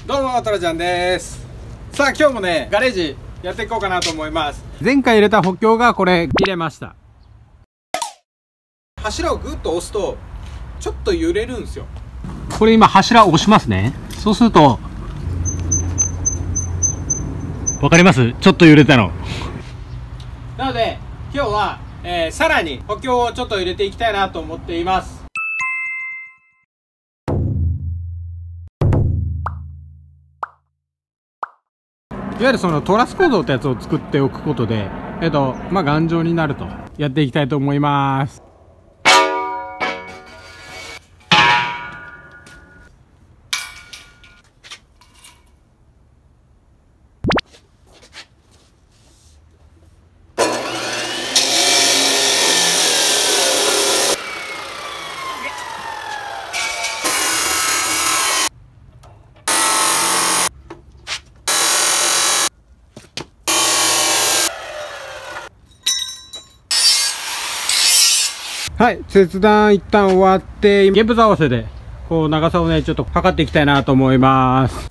どうもトラちゃんです。さあ今日もねガレージやっていこうかなと思います。前回入れた補強がこれ入れました。柱をグッと押すとちょっと揺れるんですよ。これ今柱を押しますね。そうするとわかります？ちょっと揺れたの。なので今日は、さらに補強をちょっと入れていきたいなと思っています。いわゆるそのトラス構造ってやつを作っておくことで、頑丈になるとやっていきたいと思います。はい、切断一旦終わって、現物合わせでこう長さをねちょっと測っていきたいなと思います。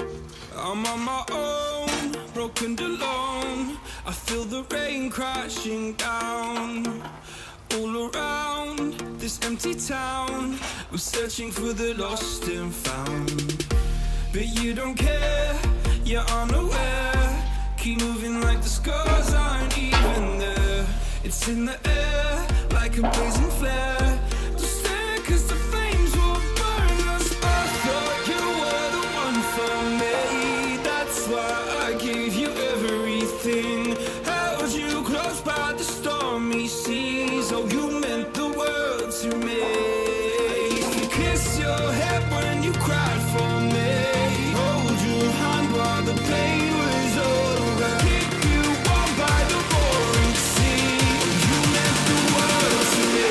Like a blazing flare, just stare 'cause the flames will burn us. I thought you were the one for me. That's why I gave you everything. Held you close by the stormy seas. Oh, you meant the world to me. I used to kiss your head when you cried for me. Hold your hand while the pain was over. Keep you warm by the roaring sea. You meant the world to me.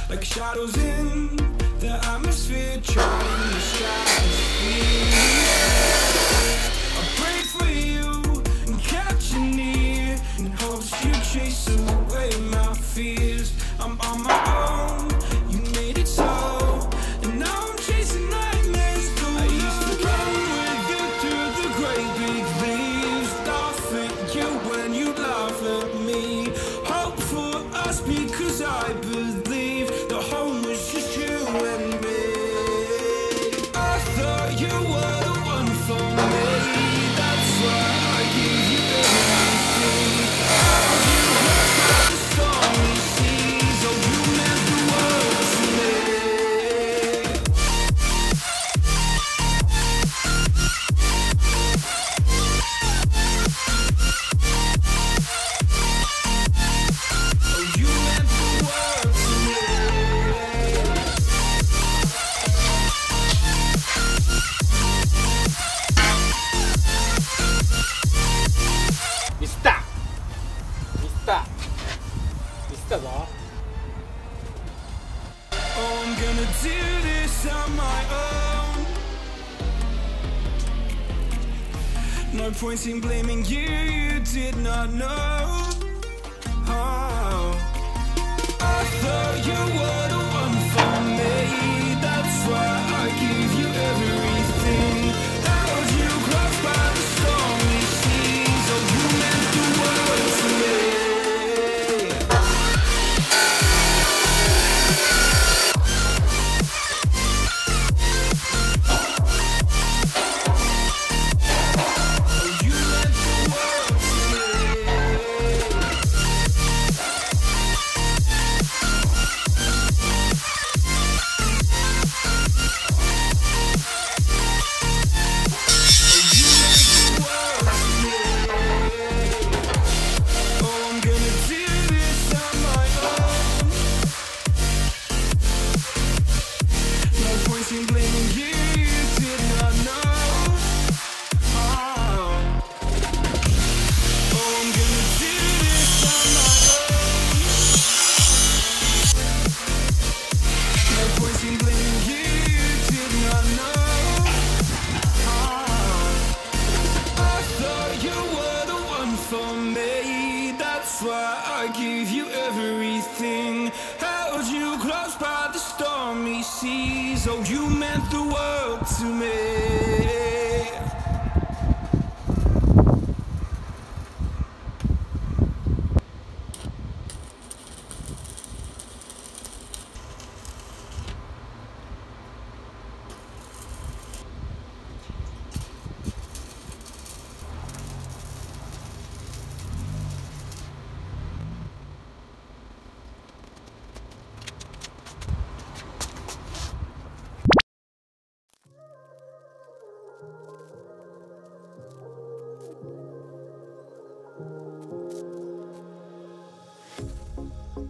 Like shadows in the atmosphere, trying to stratosphere. I prayed for you and kept you near in hopes you chase away my fears. I'm on my own, you made it so, and now I'm chasing nightmares too. I used to run with you through the great big leaves, laugh at you when you laugh at me. Hope for us because I believe the home was just you and me. I thought you were the one for me. That's why I gave you everything. Held you close by the stormy seas. Oh, you meant the world to me. Oh, you meant the world to me.ミスったぞ。 Oh, I'm gonna do this on my own. No point in blaming you, you did not know. Oh, I thought you were the one for me. That's why I gave you everything. Held you close by the stormy seas. Oh, you meant the world to me. You meant the world to me. seas. Oh, you meant the world to me.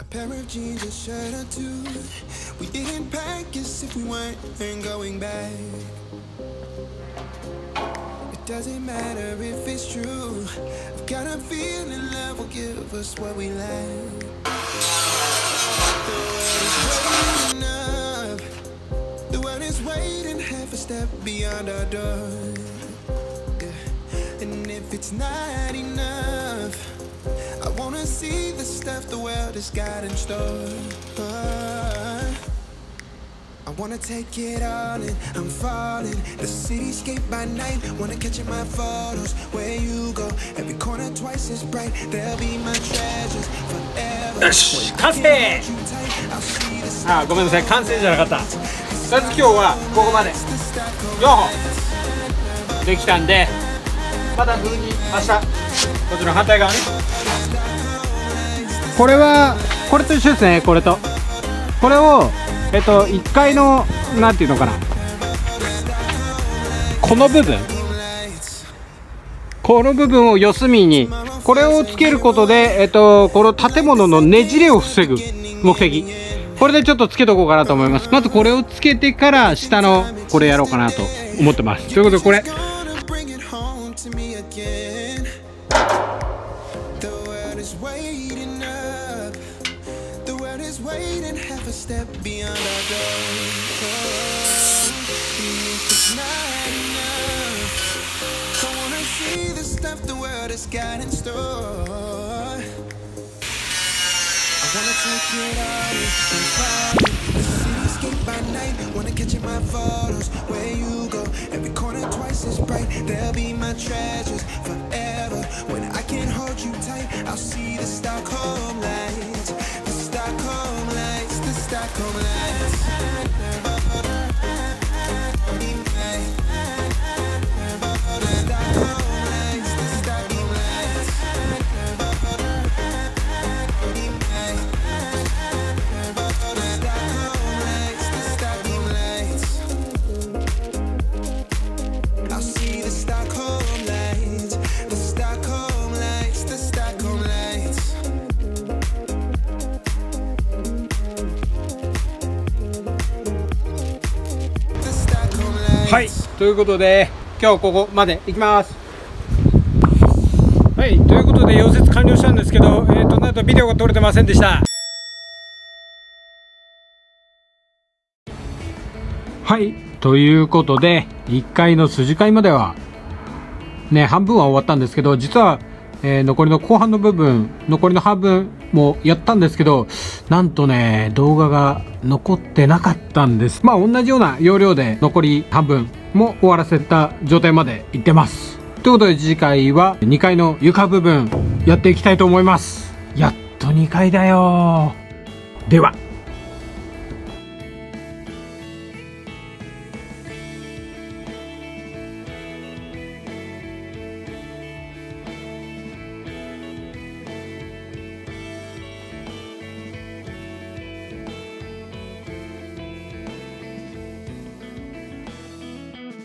A pair of jeans, a shirt or two. We didn't pack as if we weren't going back. It doesn't matter if it's true. I've got a feeling love will give us what we lack. The world is waiting half a step beyond our door. Yeah. And if it's not enough, I wanna see the stuff the world has got in store. I wanna take it all in, I'm falling. The cityscape by night, wanna catch in my photos. Where you go, every corner twice as bright. They'll be my treasures forever. よし、完成。あ、ごめんなさい、完成じゃなかった。とりあえず今日はここまで4本できたんで、また続き明日こっちの反対側ね。これと一緒ですね。これとこれを1階のなんていうのかな、この部分を四隅にこれをつけることでこの建物のねじれを防ぐ目的、これでちょっとつけとこうかなと思います。まずこれをつけてから下のこれやろうかなと思ってます。ということでこれwaiting half a step beyond our door. If it's not enough, I wanna see the stuff the world has got in store. I wanna take it all and follow the cityscape by night. Wanna catch in my photos. Where you go, every corner twice as bright. They'll be my treasures forever. When I can't hold you tight, I'll see the Stockholm lights. Stockholm lights, the Stockholm lights. I'll see the Stockholm lights, the Stockholm lights, the Stockholm lights. はい、ということで今日ここまで行きます。はい、ということで溶接完了したんですけど、なんとビデオが撮れてませんでした。はい、ということで1階の筋交いまではね、半分は終わったんですけど、実は、残りの後半の部分、残りの半分もやったんですけど、なんとね動画が残ってなかったんです。まあ同じような要領で残り半分も終わらせた状態までいってます。ということで次回は2階の床部分やっていきたいと思います。やっと2階だよ。では。